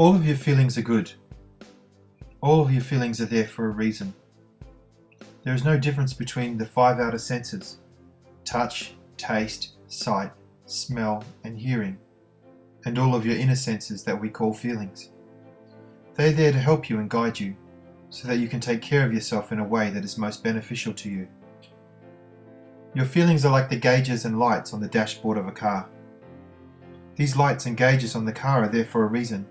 All of your feelings are good. All of your feelings are there for a reason. There is no difference between the five outer senses: touch, taste, sight, smell, and hearing, and all of your inner senses that we call feelings. They are there to help you and guide you, so that you can take care of yourself in a way that is most beneficial to you. Your feelings are like the gauges and lights on the dashboard of a car. These lights and gauges on the car are there for a reason.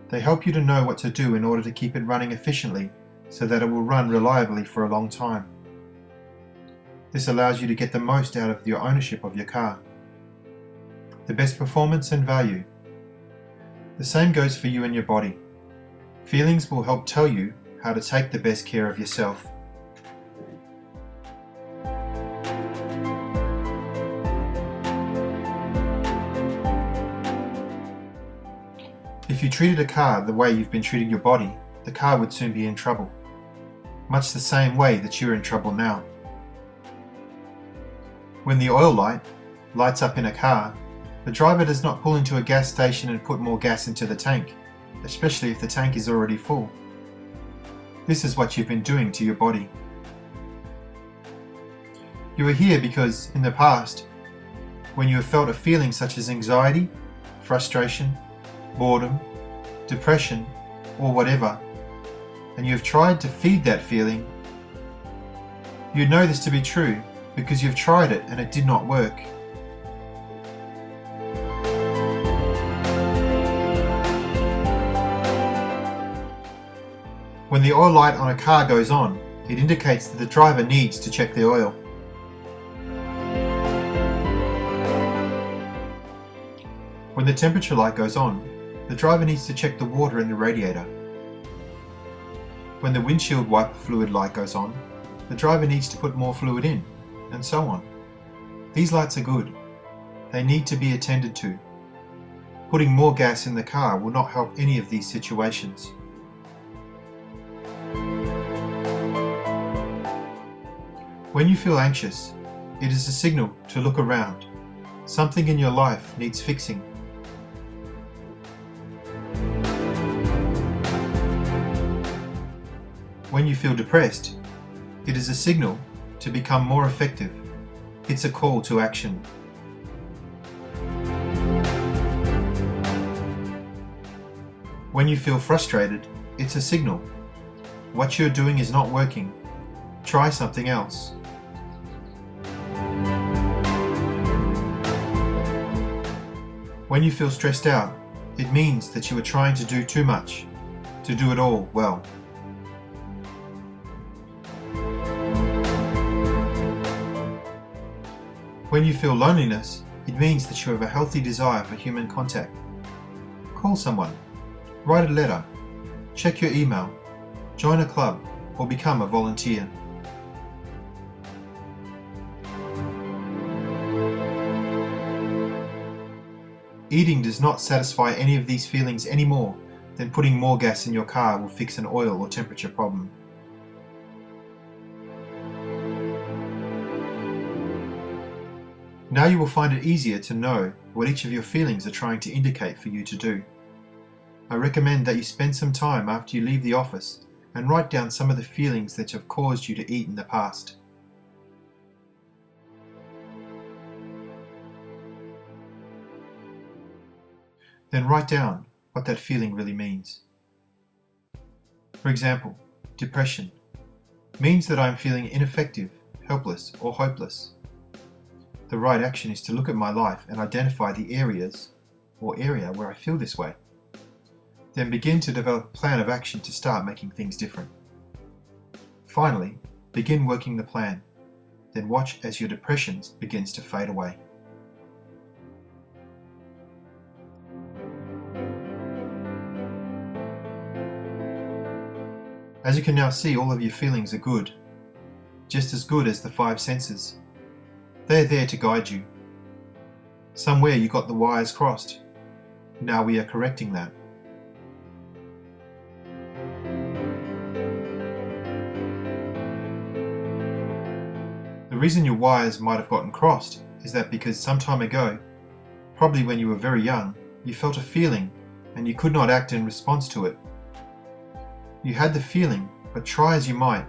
They help you to know what to do in order to keep it running efficiently so that it will run reliably for a long time. This allows you to get the most out of your ownership of your car, the best performance and value. The same goes for you and your body. Feelings will help tell you how to take the best care of yourself. If you treated a car the way you've been treating your body, the car would soon be in trouble, much the same way that you're in trouble now. When the oil light lights up in a car, the driver does not pull into a gas station and put more gas into the tank, especially if the tank is already full. This is what you've been doing to your body. You are here because, in the past, when you have felt a feeling such as anxiety, frustration, boredom, depression, or whatever, and you have tried to feed that feeling, you know this to be true because you've tried it and it did not work. When the oil light on a car goes on, it indicates that the driver needs to check the oil. When the temperature light goes on, the driver needs to check the water in the radiator. When the windshield wiper fluid light goes on, the driver needs to put more fluid in, and so on. These lights are good. They need to be attended to. Putting more gas in the car will not help any of these situations. When you feel anxious, it is a signal to look around. Something in your life needs fixing. When you feel depressed, it is a signal to become more effective. It's a call to action. When you feel frustrated, it's a signal. What you're doing is not working. Try something else. When you feel stressed out, it means that you are trying to do too much, to do it all well. When you feel loneliness, it means that you have a healthy desire for human contact. Call someone, write a letter, check your email, join a club, or become a volunteer. Eating does not satisfy any of these feelings any more than putting more gas in your car will fix an oil or temperature problem. Now you will find it easier to know what each of your feelings are trying to indicate for you to do. I recommend that you spend some time after you leave the office and write down some of the feelings that have caused you to eat in the past. Then write down what that feeling really means. For example, depression means that I am feeling ineffective, helpless, or hopeless. The right action is to look at my life and identify the area where I feel this way. Then begin to develop a plan of action to start making things different. Finally, begin working the plan. Then watch as your depression begins to fade away. As you can now see, all of your feelings are good, just as good as the five senses. They are there to guide you. Somewhere you got the wires crossed. Now we are correcting that. The reason your wires might have gotten crossed is that because some time ago, probably when you were very young, you felt a feeling and you could not act in response to it. You had the feeling, but try as you might,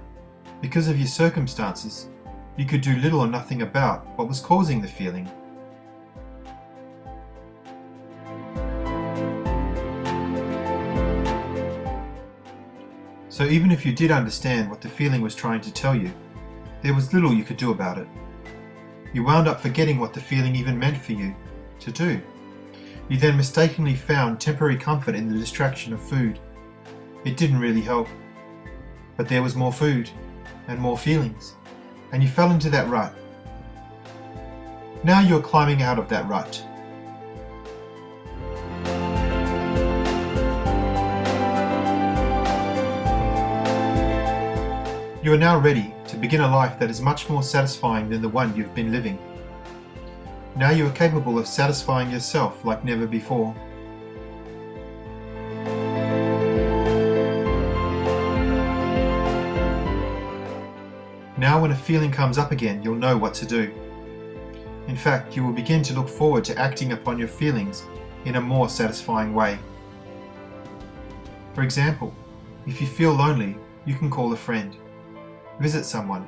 because of your circumstances, you could do little or nothing about what was causing the feeling. So even if you did understand what the feeling was trying to tell you, there was little you could do about it. You wound up forgetting what the feeling even meant for you to do. You then mistakenly found temporary comfort in the distraction of food. It didn't really help. But there was more food and more feelings, and you fell into that rut. Now you're climbing out of that rut. You are now ready to begin a life that is much more satisfying than the one you've been living. Now you are capable of satisfying yourself like never before. Now when a feeling comes up again, you'll know what to do. In fact, you will begin to look forward to acting upon your feelings in a more satisfying way. For example, if you feel lonely, you can call a friend, visit someone,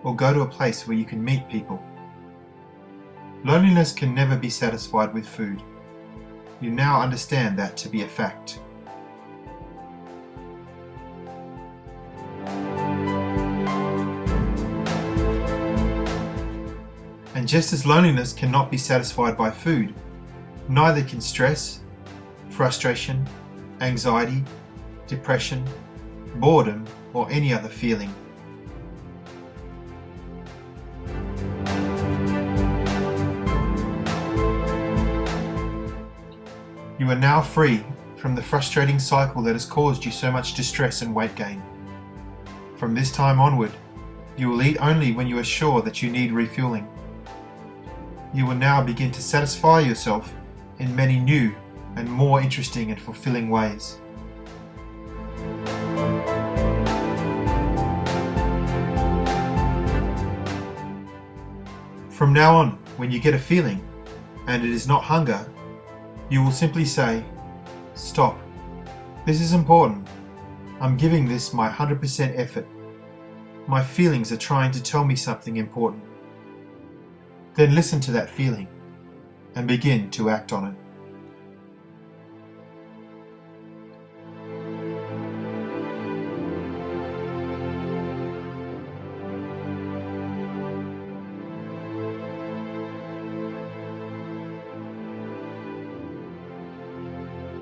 or go to a place where you can meet people. Loneliness can never be satisfied with food. You now understand that to be a fact. And just as loneliness cannot be satisfied by food, neither can stress, frustration, anxiety, depression, boredom, or any other feeling. You are now free from the frustrating cycle that has caused you so much distress and weight gain. From this time onward, you will eat only when you are sure that you need refueling. You will now begin to satisfy yourself in many new and more interesting and fulfilling ways. From now on, when you get a feeling, and it is not hunger, you will simply say, "Stop. This is important. I'm giving this my 100% effort. My feelings are trying to tell me something important." Then listen to that feeling and begin to act on it.